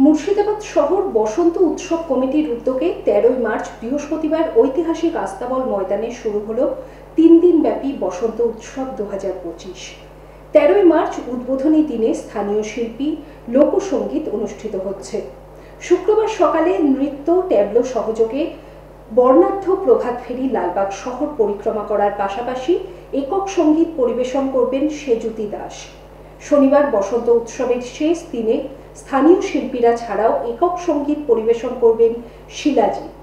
মুর্শিদাবাদ শহর বসন্ত উৎসব কমিটির উদ্যোগে 13 মার্চ বৃহস্পতিবার ঐতিহাসিক আস্তাবল ময়দানে শুরু হলো 3 দিনব্যাপী বসন্ত উৎসব 2025। 13 মার্চ উদ্বোধনী দিনে স্থানীয় শিল্পী লোকসঙ্গীত অনুষ্ঠিত হচ্ছে। শুক্রবার সকালে নৃত্য ট্যাবলো সহযোগে বর্ণাঢ্য প্রভাত ফেরি লালবাগ শহর পরিক্রমা করার পাশাপাশি একক সঙ্গীত পরিবেশন করবেন সেজুতি দাস। শনিবার বসন্ত উৎসবের শেষ দিনে স্থানীয় শিল্পীরা ছাড়াও একক সঙ্গীত পরিবেশন করবেন শিলাজিৎ।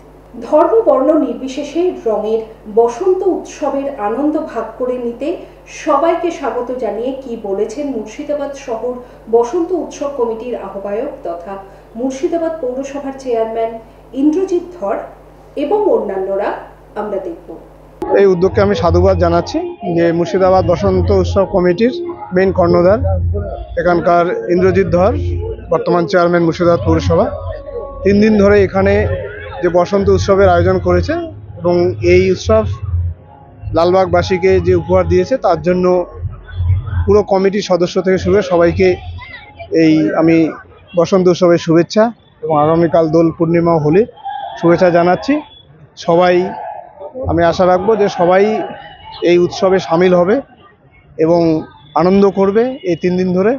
ধর্ম বর্ণ নির্বিশেষে রঙের বসন্ত উৎসবের আনন্দ ভাগ করে নিতে সবাইকে স্বাগত জানিয়ে কি বলেছেন মুর্শিদাবাদ শহর বসন্ত উৎসব কমিটির আহ্বায়ক তথা মুর্শিদাবাদ পৌরসভার চেয়ারম্যান ইন্দ্রজিৎ ধর এবং অন্যান্যরা আমরা দেখব। এই উদ্যোগকে আমি সাধুবাদ জানাচ্ছি যে মুর্শিদাবাদ বসন্ত উৎসব কমিটির মেইন কর্ণধার এখানকার ইন্দ্রজিৎ ধর, বর্তমান চেয়ারম্যান মুর্শিদাবাদ পৌরসভা, 3 দিন ধরে এখানে যে বসন্ত উৎসবের আয়োজন করেছে এবং এই উৎসব লালবাগবাসীকে যে উপহার দিয়েছে তার জন্য পুরো কমিটির সদস্য থেকে শুরু সবাইকে আমি বসন্ত উৎসবের শুভেচ্ছা এবং আগামীকাল দোল পূর্ণিমা হোলি শুভেচ্ছা জানাচ্ছি। আমি আশা রাখবো যে সবাই এই উৎসবে সামিল হবে এবং আনন্দ করবে এই 3 দিন ধরে,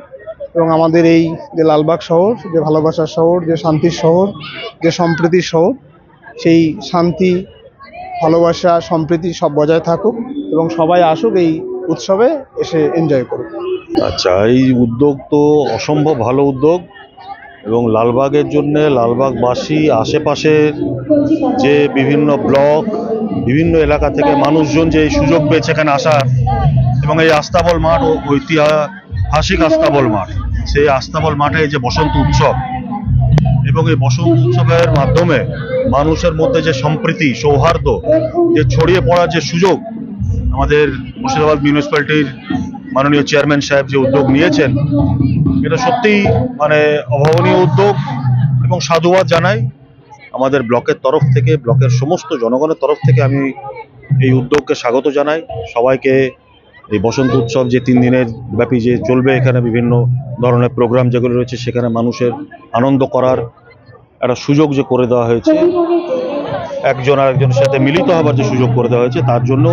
এবং আমাদের এই যে লালবাগ শহর, যে ভালোবাসার শহর, যে শান্তির শহর, যে সম্প্রীতির শহর, সেই শান্তি, ভালোবাসা, সম্প্রীতি সব বজায় থাকুক এবং সবাই আসুক এই উৎসবে এসে এনজয় করুক। আচ্ছা, এই উদ্যোগ তো অসম্ভব ভালো উদ্যোগ এবং লালবাগের জন্যে লালবাগবাসী, আশেপাশের যে বিভিন্ন ব্লক, বিভিন্ন এলাকা থেকে মানুষজন যে এই সুযোগ পেয়েছে এখানে আসার, এবং এই আস্তাবল মাঠ ঐতিহাসিক আস্তাবল মাঠ, সেই আস্তাবল মাঠে যে বসন্ত উৎসব এবং এই বসন্ত উৎসবের মাধ্যমে মানুষের মধ্যে যে সম্প্রীতি, সৌহার্দ্য যে ছড়িয়ে পড়ার যে সুযোগ আমাদের মুর্শিদাবাদ মিউনিসিপ্যালিটির মাননীয় চেয়ারম্যান সাহেব যে উদ্যোগ নিয়েছেন, এটা সত্যিই অভাবনীয় উদ্যোগ এবং সাধুবাদ জানাই আমাদের ব্লকের তরফ থেকে, ব্লকের সমস্ত জনগণের তরফ থেকে আমি এই উদ্যোগকে স্বাগত জানাই। সবাইকে এই বসন্ত উৎসব যে 3 দিনের ব্যাপী যে চলবে, এখানে বিভিন্ন ধরনের প্রোগ্রাম যেগুলো রয়েছে সেখানে মানুষের আনন্দ করার একটা সুযোগ যে করে দেওয়া হয়েছে, একজন আর একজনের সাথে মিলিত হবার যে সুযোগ করে দেওয়া হয়েছে, তার জন্য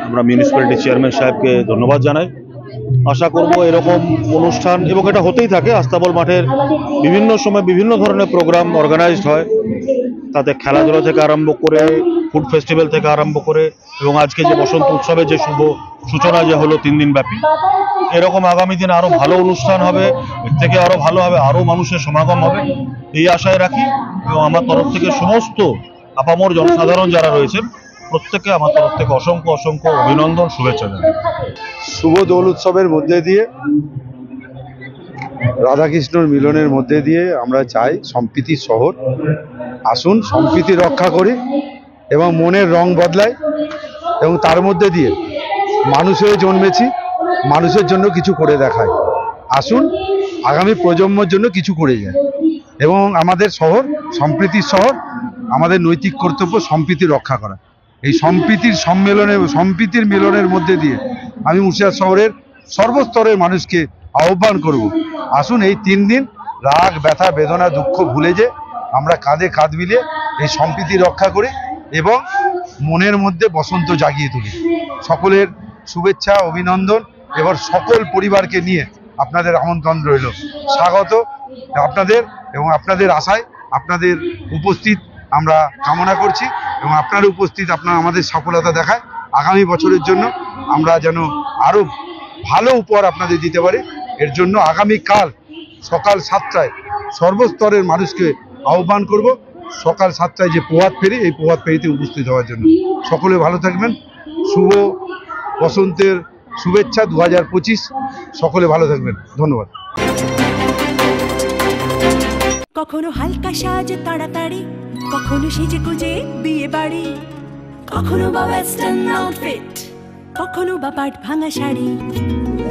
আমরা মিউনিসিপ্যালিটি চেয়ারম্যান সাহেবকে ধন্যবাদ জানাই। আশা করব এরকম অনুষ্ঠান, এবং এটা হতেই থাকে, আস্তাবল মাঠের বিভিন্ন সময় বিভিন্ন ধরনের প্রোগ্রাম অর্গানাইজড হয়, তাতে খেলাধুলা থেকে আরম্ভ করে ফুড ফেস্টিভ্যাল থেকে আরম্ভ করে, এবং আজকে যে বসন্ত উৎসবের যে শুভ সূচনা যে হলো 3 দিন ব্যাপী, এরকম আগামী দিনে আরো ভালো অনুষ্ঠান হবে, এর থেকে আরো ভালো হবে, আরো মানুষের সমাগম হবে, এই আশায় রাখি। এবং আমার তরফ থেকে সমস্ত আপামর জনসাধারণ যারা রয়েছেন প্রত্যেককে আমার তরফ থেকে অসংখ্য অসংখ্য অভিনন্দন, শুভেচ্ছা জানাই। শুভ দোল উৎসবের মধ্যে দিয়ে, রাধাকৃষ্ণর মিলনের মধ্যে দিয়ে আমরা চাই সম্প্রীতির শহর। আসুন সম্প্রীতি রক্ষা করি এবং মনের রং বদলাই, এবং তার মধ্যে দিয়ে মানুষের জন্মেছি, মানুষের জন্য কিছু করে দেখায়। আসুন আগামী প্রজন্মের জন্য কিছু করে যায়, এবং আমাদের শহর সম্প্রীতির শহর, আমাদের নৈতিক কর্তব্য সম্প্রীতি রক্ষা করা। এই সম্প্রীতির মিলনের মধ্যে দিয়ে আমি মুর্শিদাবাদ শহরের সর্বস্তরের মানুষকে আহ্বান করব, আসুন এই 3 দিন রাগ, ব্যথা, বেদনা, দুঃখ ভুলে যে আমরা কাঁধে কাঁধ মিলিয়ে এই সম্প্রীতি রক্ষা করি এবং মনের মধ্যে বসন্ত জাগিয়ে তুলি। সকলের শুভেচ্ছা, অভিনন্দন, এবার সকল পরিবারকে নিয়ে আপনাদের আমন্ত্রণ রইল, স্বাগত আপনাদের, এবং আপনাদের আশায় আপনাদের উপস্থিত আমরা কামনা করছি, এবং আপনার উপস্থিত আমাদের সফলতা দেখায় আগামী বছরের জন্য আমরা যেন আরো ভালো উপহার আপনাদের দিতে পারি। এর জন্য আগামীকাল সকাল 7টায় সর্বস্তরের মানুষকে আহ্বান করব, সকাল 7টায় যে প্রভাত ফেরি, এই প্রভাত ফেরিতে উপস্থিত হওয়ার জন্য। সকলে ভালো থাকবেন, শুভ বসন্তের শুভেচ্ছা 2025, সকলে ভালো থাকবেন, ধন্যবাদ। কখনো হালকা সাজ তাড়াতাড়ি, কখনো সেজে গুজে বিয়ে বাড়ি, কখনো বা ওয়েস্টার্ন আউটফিট, কখনো বা পাট ভাঙা শাড়ি,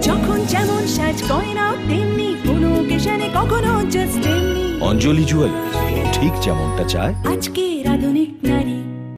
যখন যেমন সাজ গয়না তেমনি, কোনো অকেশনে কখনো জাস্ট তেমনি। অঞ্জলি জুয়েলার্স, ঠিক যেমনটা চায় আজকে